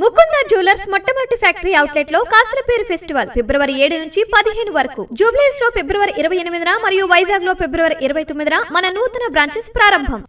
Mukunda jewellers మొట్టమొదటి factory outlet లో Kasaraperu festival ఫిబ్రవరి 7 నుంచి 15 వరకు, జూబ్లీస్ లో ఫిబ్రవరి 28న మరియు వైజాగ్ లో ఫిబ్రవరి 29న మన నూతన బ్రాంచెస్ ప్రారంభం.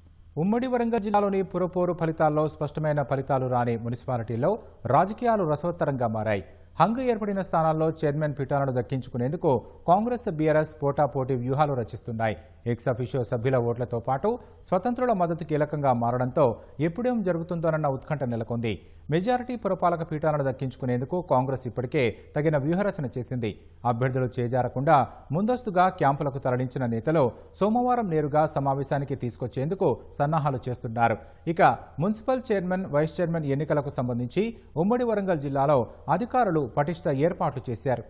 ఉమ్మడి వరంగల్ జిల్లాలోని పురపోరు ఫలితాల్లో స్పష్టమైన ఫలితాలు రాని మున్సిపాలిటీల్లో రాజకీయాలు రసవత్తరంగా మారాయి. హంగు ఏర్పడిన స్థానాల్లో చైర్మన్ పీఠాలను దక్కించుకునేందుకు కాంగ్రెస్ బీఆర్ఎస్ పోటాపోటీ వ్యూహాలు రచిస్తున్నాయి. ఎక్స్ అఫిషియో సభ్యుల ఓట్లతో పాటు స్వతంత్రుల మద్దతు కీలకంగా మారడంతో ఎప్పుడేం జరుగుతుందోనన్న ఉత్కంఠ నెలకొంది. మెజారిటీ పురపాలక పీఠాలను దక్కించుకునేందుకు కాంగ్రెస్ ఇప్పటికే తగిన వ్యూహరచన చేసింది. అభ్యర్థులు చేజారకుండా ముందస్తుగా క్యాంపులకు తరలించిన నేతలు సోమవారం నేరుగా సమావేశానికి తీసుకొచ్చేందుకు సన్నాహాలు చేస్తున్నారు. ఇక మున్సిపల్ చైర్మన్, వైస్ చైర్మన్ ఎన్నికలకు సంబంధించి ఉమ్మడి వరంగల్ జిల్లాలో అధికారులు పటిష్ట ఏర్పాట్లు చేశారు.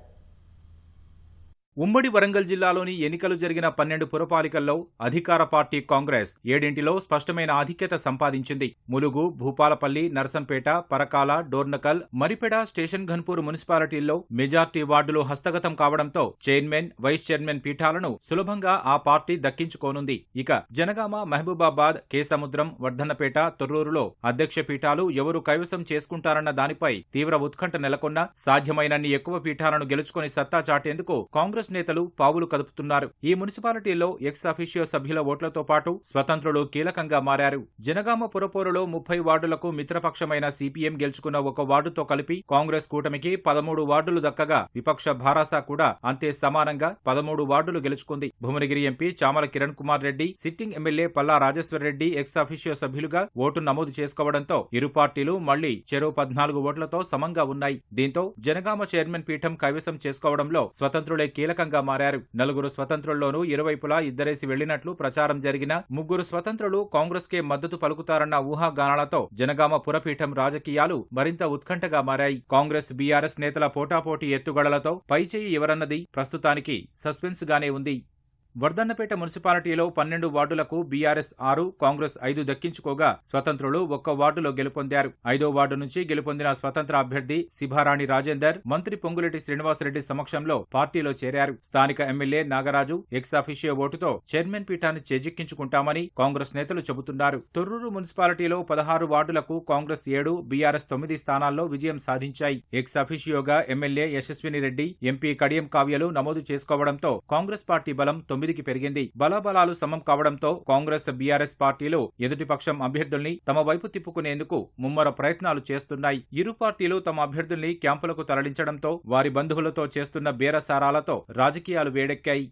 ఉమ్మడి వరంగల్ జిల్లాలోని ఎన్నికలు జరిగిన 12 పురపాలికల్లో అధికార పార్టీ కాంగ్రెస్ 7 స్పష్టమైన ఆధిక్యత సంపాదించింది. ములుగు, భూపాలపల్లి, నర్సంపేట, పరకాల, డోర్నకల్, మరిపెడ, స్టేషన్ ఘన్పూర్ మున్సిపాలిటీల్లో మెజార్టీ వార్డులు హస్తగతం కావడంతో చైర్మన్, వైస్ చైర్మన్ పీఠాలను సులభంగా ఆ పార్టీ దక్కించుకోనుంది. ఇక జనగామ, మహబూబాబాద్, కేసముద్రం, వర్ధన్నపేట, తొర్రూరులో అధ్యక్ష పీఠాలు ఎవరు కైవసం చేసుకుంటారన్న దానిపై తీవ్ర ఉత్కంఠ నెలకొన్న సాధ్యమైనన్ని ఎక్కువ పీఠాలను గెలుచుకుని సత్తా చాటేందుకు కాంగ్రెస్ నేతలు పావులు కదుపుతున్నారు. ఈ మున్సిపాలిటీల్లో ఎక్స్ అఫిషియో సభ్యుల ఓట్లతో పాటు స్వతంత్రులు కీలకంగా మారారు. జనగామ పురపోరులో 30 వార్డులకు మిత్రపక్షమైన సిపిఎం గెలుచుకున్న ఒక వార్డుతో కలిపి కాంగ్రెస్ కూటమికి 13 వార్డులు దక్కగా విపక్ష భారాస కూడా అంతే సమానంగా 13 వార్డులు గెలుచుకుంది. Bhuvanagiri MP Chamala Kiran Kumar Reddy, sitting MLA Palla Rajeshwar Reddy ex officio సభ్యులుగా ఓటు నమోదు చేసుకోవడంతో ఇరు పార్టీలు మళ్లీ చెరో 14 ఓట్లతో సమంగా ఉన్నాయి. దీంతో జనగామ చైర్మన్ పీఠం కైవసం చేసుకోవడంలో స్వతంత్రులే కీలకంగా మారారు. 4 స్వతంత్రుల్లోనూ ఇరువైపులా ఇద్దరేసి వెళ్లినట్లు ప్రచారం జరిగిన 3 స్వతంత్రులు కాంగ్రెస్ కే మద్దతు పలుకుతారన్న ఊహాగానాలతో జనగామ పురపీఠం రాజకీయాలు మరింత ఉత్కంఠగా మారాయి. కాంగ్రెస్ బీఆర్ఎస్ నేతల పోటాపోటీ ఎత్తుగడలతో పైచేయి ఎవరన్నది ప్రస్తుతానికి సస్పెన్స్ గానే ఉంది. వర్ధన్నపేట మున్సిపాలిటీలో 12 వార్డులకు బీఆర్ఎస్ 6, కాంగ్రెస్ 5 దక్కించుకోగా స్వతంత్రులు 1 వార్డులో గెలుపొందారు. 5వ వార్డు నుంచి గెలుపొందిన స్వతంత్ర అభ్యర్థి శిభారాణి రాజేందర్ మంత్రి పొంగులేటి శ్రీనివాసరెడ్డి సమక్షంలో పార్టీలో చేరారు. స్థానిక ఎమ్మెల్యే నాగరాజు ఎక్స్ అఫిషియో ఓటుతో చైర్మన్ పీఠాన్ని చేజిక్కించుకుంటామని కాంగ్రెస్ నేతలు చెబుతున్నారు. తొర్రూరు మున్సిపాలిటీలో 16 వార్డులకు కాంగ్రెస్ 7, బీఆర్ఎస్ 9 స్థానాల్లో విజయం సాధించాయి. ఎక్స్ అఫిషియోగా ఎమ్మెల్యే యశస్విని రెడ్డి, ఎంపీ కడియం కావ్యలు నమోదు చేసుకోవడంతో కాంగ్రెస్ పార్టీ బలం 9కి పెరిగింది. బలాబలాలు సమం కావడంతో కాంగ్రెస్, బీఆర్ఎస్ పార్టీలు ఎదుటిపక్షం అభ్యర్థుల్ని తమ వైపు తిప్పుకునేందుకు ముమ్మర ప్రయత్నాలు చేస్తున్నాయి. ఇరు పార్టీలు తమ అభ్యర్థుల్ని క్యాంపులకు తరలించడంతో వారి బంధువులతో చేస్తున్న బేరసారాలతో రాజకీయాలు వేడెక్కాయి.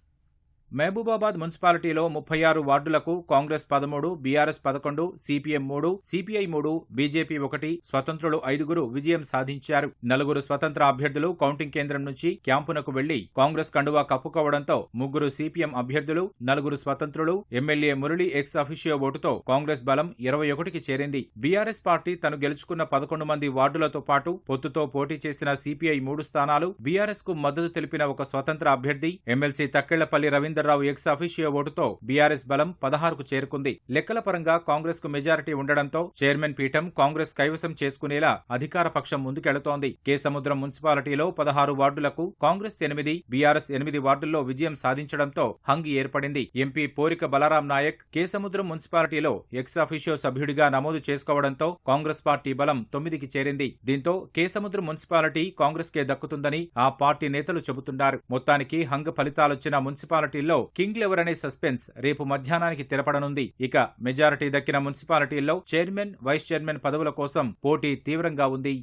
మహబూబాబాద్ మున్సిపాలిటీలో 36 వార్డులకు Congress 13, BRS 11, CPM 3, CPI 3, BJP 1, స్వతంత్రులు 5 విజయం సాధించారు. 4 స్వతంత్ర అభ్యర్థులు కౌంటింగ్ కేంద్రం నుంచి క్యాంపునకు వెళ్లి కాంగ్రెస్ కండువా కప్పుకోవడంతో 3 సిపిఎం అభ్యర్థులు, 4 స్వతంత్రులు, ఎమ్మెల్యే మురళి ఎక్స్ అఫిషియో ఓటుతో కాంగ్రెస్ బలం 21కి చేరింది. బీఆర్ఎస్ పార్టీ తను గెలుచుకున్న 11 మంది వార్డులతో పాటు పొత్తుతో పోటీ చేసిన సిపిఐ 3 స్థానాలు, బీఆర్ఎస్ కు మద్దతు తెలిపిన ఒక స్వతంత్ర అభ్యర్థి MLC Takkellapalli Ravindra Rao ex officio ఓటుతో బీఆర్ఎస్ బలం 16కు చేరుకుంది. లెక్కల పరంగా కాంగ్రెస్ కు మెజారిటీ ఉండడంతో చైర్మన్ పీఠం కాంగ్రెస్ కైవసం చేసుకునేలా అధికార పక్షం ముందుకెళుతోంది. కేసముద్రం మున్సిపాలిటీలో 16 వార్డులకు కాంగ్రెస్ 8, బీఆర్ఎస్ 8 వార్డుల్లో విజయం సాధించడంతో హంగి ఏర్పడింది. ఎంపీ పోరిక బలరాం నాయక్ కేసముద్రం మున్సిపాలిటీలో ఎక్స్ అఫిషియో సభ్యుడిగా నమోదు చేసుకోవడంతో కాంగ్రెస్ పార్టీ బలం 9కి చేరింది. దీంతో కేసముద్రం మున్సిపాలిటీ కాంగ్రెస్ కే దక్కుతుందని ఆ పార్టీ నేతలు చెబుతున్నారు. మొత్తానికి హంగ ఫలితాలొచ్చిన మున్సిపాలిటీల్లో కింగ్ ఎవరనే సస్పెన్స్ రేపు మధ్యాహ్నానికి తెరపడనుంది. ఇక మెజారిటీ దక్కిన మున్సిపాలిటీల్లో చైర్మన్, వైస్ చైర్మన్ పదవుల కోసం పోటీ తీవ్రంగా ఉంది.